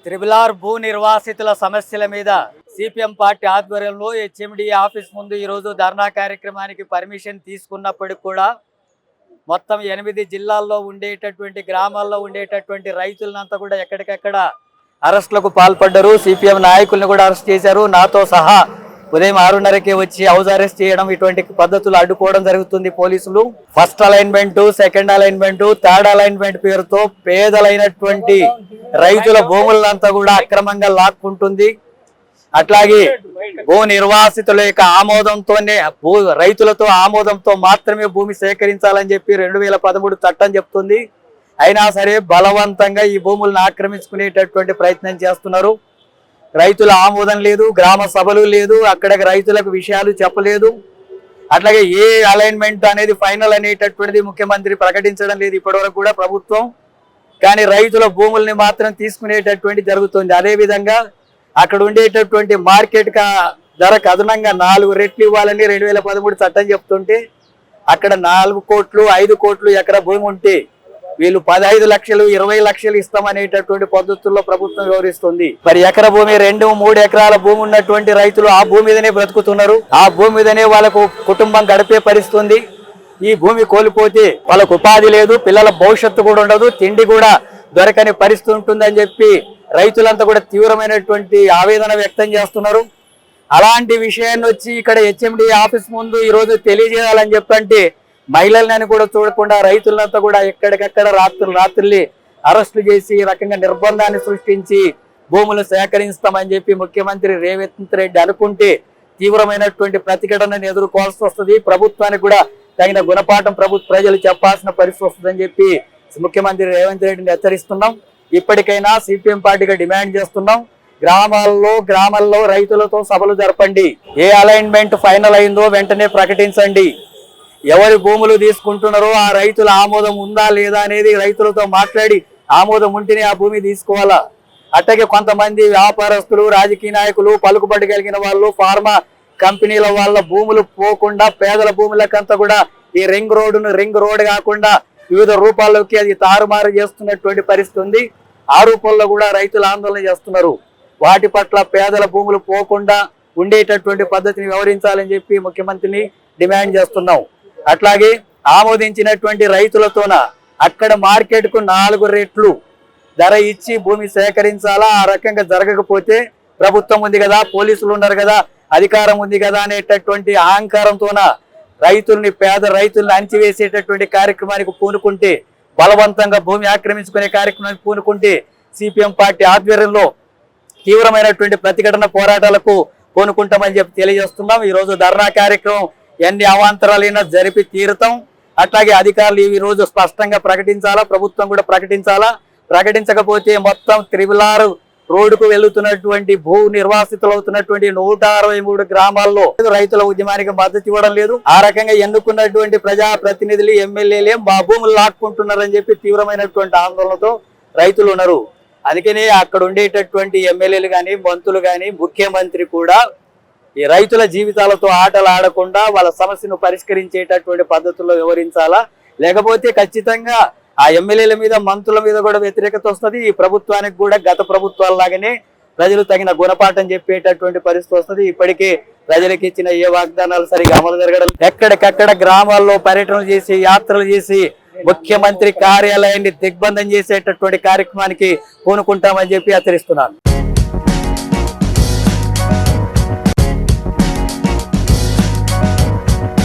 త్రిబులార్ భూ నిర్వాసితుల సమస్యల మీద సిపిఎం పార్టీ ఆధ్వర్యంలో హెచ్ఎండి ఆఫీస్ ముందు ఈరోజు ధర్నా కార్యక్రమానికి పర్మిషన్ తీసుకున్నప్పటికి కూడా మొత్తం 8 జిల్లాల్లో ఉండేటటువంటి గ్రామాల్లో ఉండేటటువంటి రైతులంతా కూడా ఎక్కడికక్కడ అరెస్టులకు పాల్పడ్డారు. సిపిఎం నాయకులను కూడా అరెస్ట్ చేశారు. నాతో సహా ఉదయం 6:30కే వచ్చి హౌస్ అరెస్ట్ చేయడం, ఇటువంటి పద్ధతులు అడ్డుకోవడం జరుగుతుంది పోలీసులు. First alignment, second alignment, third alignment పేరుతో పేదలైనటువంటి రైతుల భూములంతా కూడా అక్రమంగా లాక్కుంటుంది. అట్లాగే భూ నిర్వాసితుల యొక్క ఆమోదంతోనే రైతులతో ఆమోదంతో మాత్రమే భూమి సేకరించాలని చెప్పి 2013 చట్టం చెప్తుంది. అయినా సరే బలవంతంగా ఈ భూములను ఆక్రమించుకునేటటువంటి ప్రయత్నం చేస్తున్నారు. రైతుల ఆమోదం లేదు, గ్రామ సభలు లేదు, అక్కడ రైతులకు విషయాలు చెప్పలేదు. అట్లాగే ఏ అలైన్మెంట్ అనేది ఫైనల్ అనేటటువంటిది ముఖ్యమంత్రి ప్రకటించడం లేదు ఇప్పటివరకు కూడా ప్రభుత్వం. కానీ రైతుల భూముల్ని మాత్రం తీసుకునేటటువంటి జరుగుతుంది. అదేవిధంగా అక్కడ ఉండేటటువంటి మార్కెట్ ధరకు అదనంగా 4 రెట్లు ఇవ్వాలని 2013 చట్టం చెప్తుంటే అక్కడ 4 కోట్లు 5 కోట్లు ఎకరా భూమి ఉంటే వీళ్ళు 15 లక్షలు 20 లక్షలు ఇస్తామనేటటువంటి పద్ధతుల్లో ప్రభుత్వం వివరిస్తుంది. మరి ఎకరా భూమి 2-3 ఎకరాల భూమి ఉన్నటువంటి రైతులు ఆ భూమి మీదనే బ్రతుకుతున్నారు. ఆ భూమి మీదనే వాళ్ళకు కుటుంబం గడిపే పరిస్థితుంది. ఈ భూమి కోల్పోతే వాళ్ళకు ఉపాధి లేదు, పిల్లల భవిష్యత్తు కూడా ఉండదు, తిండి కూడా దొరకని పరిస్థితి ఉంటుందని చెప్పి రైతులంతా కూడా తీవ్రమైనటువంటి ఆవేదన వ్యక్తం చేస్తున్నారు. అలాంటి విషయాన్ని వచ్చి ఇక్కడ హెచ్ఎండి ఆఫీస్ ముందు ఈరోజు తెలియజేయాలని చెప్పంటే మహిళలని కూడా చూడకుండా రైతులంతా కూడా ఎక్కడికక్కడ రాత్రులు అరెస్టులు చేసి ఈ రకంగా నిర్బంధాన్ని సృష్టించి భూములు సేకరిస్తామని చెప్పి ముఖ్యమంత్రి రేవంత్ రెడ్డి అనుకుంటే తీవ్రమైనటువంటి ప్రతిఘటనను ఎదుర్కోవాల్సి వస్తుంది. ప్రభుత్వానికి కూడా తగిన గుణపాఠం ప్రజలు చెప్పాల్సిన పరిస్థితి వస్తుందని చెప్పి ముఖ్యమంత్రి రేవంత్ రెడ్డిని హెచ్చరిస్తున్నాం. ఇప్పటికైనా సిపిఎం పార్టీగా డిమాండ్ చేస్తున్నాం, గ్రామాల్లో రైతులతో సభలు జరపండి. ఏ అలైన్మెంట్ ఫైనల్ అయిందో వెంటనే ప్రకటించండి. ఎవరి భూములు తీసుకుంటున్నారో ఆ రైతుల ఆమోదం ఉందా లేదా అనేది రైతులతో మాట్లాడి ఆమోదం ఉంటేనే ఆ భూమి తీసుకోవాలా. అట్లాగే కొంతమంది వ్యాపారస్తులు, రాజకీయ నాయకులు, పలుకుబడి కలిగిన వాళ్ళు, ఫార్మా కంపెనీల వాళ్ళ భూములు పోకుండా పేదల భూములకంతా కూడా ఈ రింగ్ రోడ్ కాకుండా వివిధ రూపాల్లోకి అది తారుమారు చేస్తున్నటువంటి పరిస్థితి ఉంది. ఆ రూపంలో కూడా రైతులు ఆందోళన చేస్తున్నారు. వాటి పట్ల పేదల భూములు పోకుండా ఉండేటటువంటి పద్ధతిని వివరించాలని చెప్పి ముఖ్యమంత్రిని డిమాండ్ చేస్తున్నాం. అట్లాగే ఆమోదించినటువంటి రైతులతోన అక్కడ మార్కెట్ కు 4 రెట్లు ధర ఇచ్చి భూమి సేకరించాలా. ఆ రకంగా జరగకపోతే ప్రభుత్వం ఉంది కదా, పోలీసులు ఉన్నారు కదా, అధికారం ఉంది కదా అనేటటువంటి అహంకారంతోన పేద రైతుల్ని అంచివేసేటటువంటి కార్యక్రమానికి పూనుకుంటే, బలవంతంగా భూమి ఆక్రమించుకునే కార్యక్రమానికి పూనుకుంటే సిపిఎం పార్టీ ఆధ్వర్యంలో తీవ్రమైనటువంటి ప్రతిఘటన పోరాటాలకు పూనుకుంటామని చెప్పి తెలియజేస్తున్నాం. ఈరోజు ధర్నా కార్యక్రమం ఎన్ని అవాంతరాలైనా జరిపి తీరుతాం. అట్లాగే అధికారులు ఈ రోజు స్పష్టంగా ప్రకటించాలా, ప్రభుత్వం కూడా ప్రకటించాలా. ప్రకటించకపోతే మొత్తం త్రిబులార్ రోడ్డుకు వెళ్తున్నటువంటి భూ నిర్వాసితులు అవుతున్నటువంటి 163 గ్రామాల్లో రైతుల ఉద్యమానికి మద్దతు ఇవ్వడం లేదు. ఆ రకంగా ఎన్నుకున్నటువంటి ప్రజా ప్రతినిధులు, ఎమ్మెల్యేలే మా భూములు లాక్కుంటున్నారని చెప్పి తీవ్రమైనటువంటి ఆందోళనతో రైతులు ఉన్నారు. అందుకనే అక్కడ ఉండేటటువంటి ఎమ్మెల్యేలు కానీ, మంత్రులు కానీ, ముఖ్యమంత్రి కూడా ఈ రైతుల జీవితాలతో ఆటలు ఆడకుండా వాళ్ళ సమస్యను పరిష్కరించేటటువంటి పద్ధతుల్లో వివరించాలా. లేకపోతే ఖచ్చితంగా ఆ ఎమ్మెల్యేల మీద, మంత్రుల మీద కూడా వ్యతిరేకత వస్తుంది. ఈ ప్రభుత్వానికి కూడా గత ప్రభుత్వాల లాగానే ప్రజలు తగిన గుణపాఠం చెప్పేటటువంటి పరిస్థితి వస్తుంది. ఇప్పటికే ప్రజలకు ఇచ్చిన ఏ వాగ్దానాలు సరిగా అమలు జరగడం, ఎక్కడికక్కడ గ్రామాల్లో పర్యటనలు చేసి, యాత్రలు చేసి ముఖ్యమంత్రి కార్యాలయాన్ని దిగ్బంధం చేసేటటువంటి కార్యక్రమానికి పూనుకుంటామని చెప్పి హెచ్చరిస్తున్నాను.